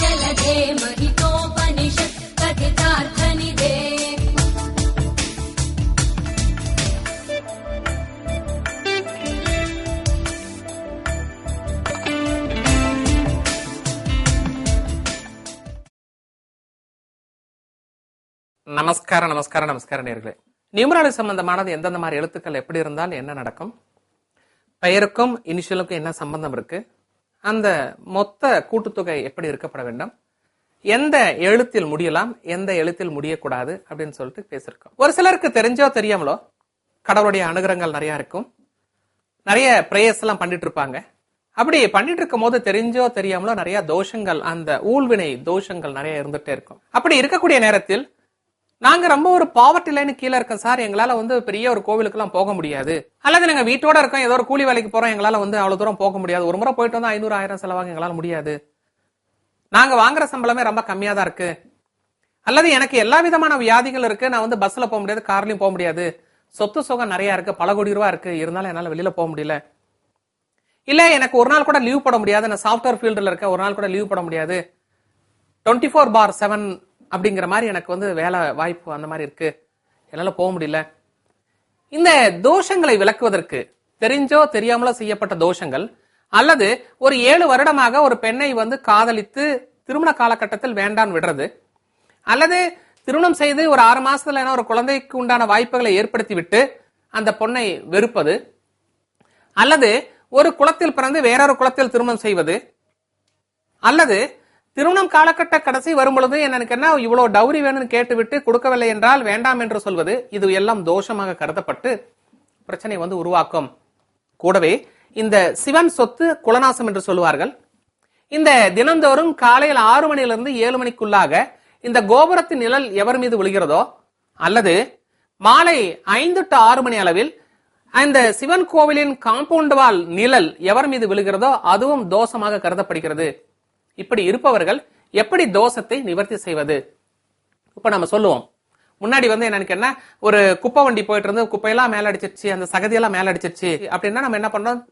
जलधे महितोपनिषत् कथितार्थनिधे। நமஸ்காரம் நமஸ்காரம் நமஸ்காரம் நேர்களே. நியூமராலஜி சம்பந்தமானது எந்தெந்த மாதிரி எழுத்துக்கள் எப்படி இருந்தால் என்ன நடக்கும், பெயருக்கும் இனிஷியலுக்கும் என்ன சம்பந்தம் இருக்கு, அந்த மொத்த கூட்டுத்தொகை எப்படி இருக்கப்பட வேண்டும், எந்த எழுத்தில் முடியலாம் எந்த எழுத்தில் முடியக்கூடாது அப்படின்னு சொல்லிட்டு பேசியிருக்கோம். ஒரு சிலருக்கு தெரிஞ்சோ தெரியாமலோ கடவுளுடைய அனுகிரகங்கள் நிறைய இருக்கும், நிறைய பிரேயர்ஸ் எல்லாம் பண்ணிட்டு இருப்பாங்க. அப்படி பண்ணிட்டு இருக்கும் போது தெரிஞ்சோ தெரியாமலோ நிறைய தோஷங்கள், அந்த ஊழ்வினை தோஷங்கள் நிறைய இருந்துட்டே இருக்கும். அப்படி இருக்கக்கூடிய நேரத்தில் நாங்க ரொம்ப ஒரு பாவர்ட்டி லைனு கீழே இருக்கோம் சார், எங்களால பெரிய ஒரு கோவிலுக்கு எல்லாம் போக முடியாது, அல்லது நாங்க வீட்டோட இருக்கோம், ஏதோ ஒரு கூலி வேலைக்கு போறோம், எங்களால அவ்வளவு தூரம் போக முடியாது, ஒரு முறை போயிட்டு வந்து 500-1000 செலவாக எங்களால முடியாது, நாங்க வாங்குற சம்பளமே ரொம்ப கம்மியா தான் இருக்கு, அல்லது எனக்கு எல்லா விதமான வியாதிகள் இருக்கு, நான் பஸ்ல போக முடியாது, கார்லயும் போக முடியாது, சொத்து சுகம் நிறைய இருக்கு, பல கோடி ரூபா இருக்கு, இருந்தாலும் என்னால வெளியில போக முடியல, இல்ல எனக்கு ஒரு நாள் கூட லீவ் போட முடியாது, நான் சாஃப்ட்வேர் ஃபீல்டுல இருக்கேன், ஒரு நாள் கூட லீவ் போட முடியாது, 24/7 அப்படிங்கிற மாதிரி எனக்கு வேலை வாய்ப்பு அந்த மாதிரி இருக்கு, என்னால போக முடியல. இந்த தோஷங்களை விளக்குவதற்கு தெரிஞ்சோ தெரியாமலோ செய்யப்பட்ட தோஷங்கள், அல்லது ஒரு 7 வருடமாக ஒரு பெண்ணை காதலித்து திருமண காலகட்டத்தில் வேண்டான் விடுறது, அல்லது திருமணம் செய்து ஒரு 6 மாசத்துல ஒரு குழந்தைக்கு உண்டான வாய்ப்புகளை ஏற்படுத்தி விட்டு அந்த பொண்ணை வெறுப்பது, அல்லது ஒரு குலத்தில் பிறந்து வேறொரு குலத்தில் திருமணம் செய்வது, அல்லது திருமணம் காலகட்ட கடைசி வரும் பொழுது எனக்கு என்ன இவ்வளவு டவுரி வேணும்னு கேட்டுவிட்டு கொடுக்கவில்லை என்றால் வேண்டாம் என்று சொல்வது, இது எல்லாம் தோஷமாக கருதப்பட்டு பிரச்சனை உருவாக்கும். கூடவே இந்த சிவன் சொத்து குலநாசம் என்று சொல்லுவார்கள். இந்த தினந்தோறும் காலையில் 6 மணியிலிருந்து 7 மணிக்குள்ளாக இந்த கோபுரத்தின் நிழல் எவர் மீது விழுகிறதோ, அல்லது மாலை 5 to 6 மணி அளவில் அந்த சிவன் கோவிலின் காம்பவுண்ட் வால் நிழல் எவர் மீது விழுகிறதோ அதுவும் தோஷமாக கருதப்படுகிறது. இப்படி இருப்பவர்கள் எப்படி தோஷத்தை நிவர்த்தி செய்வது? இப்ப நம்ம சொல்லுவோம், முன்னாடி எனக்கு என்ன ஒரு குப்பை வண்டி போயிட்டு இருந்து குப்பையெல்லாம் மேல அடிச்சிருச்சு, அந்த சகதியெல்லாம் மேல அடிச்சிருச்சு அப்படின்னா நம்ம என்ன பண்றோம்,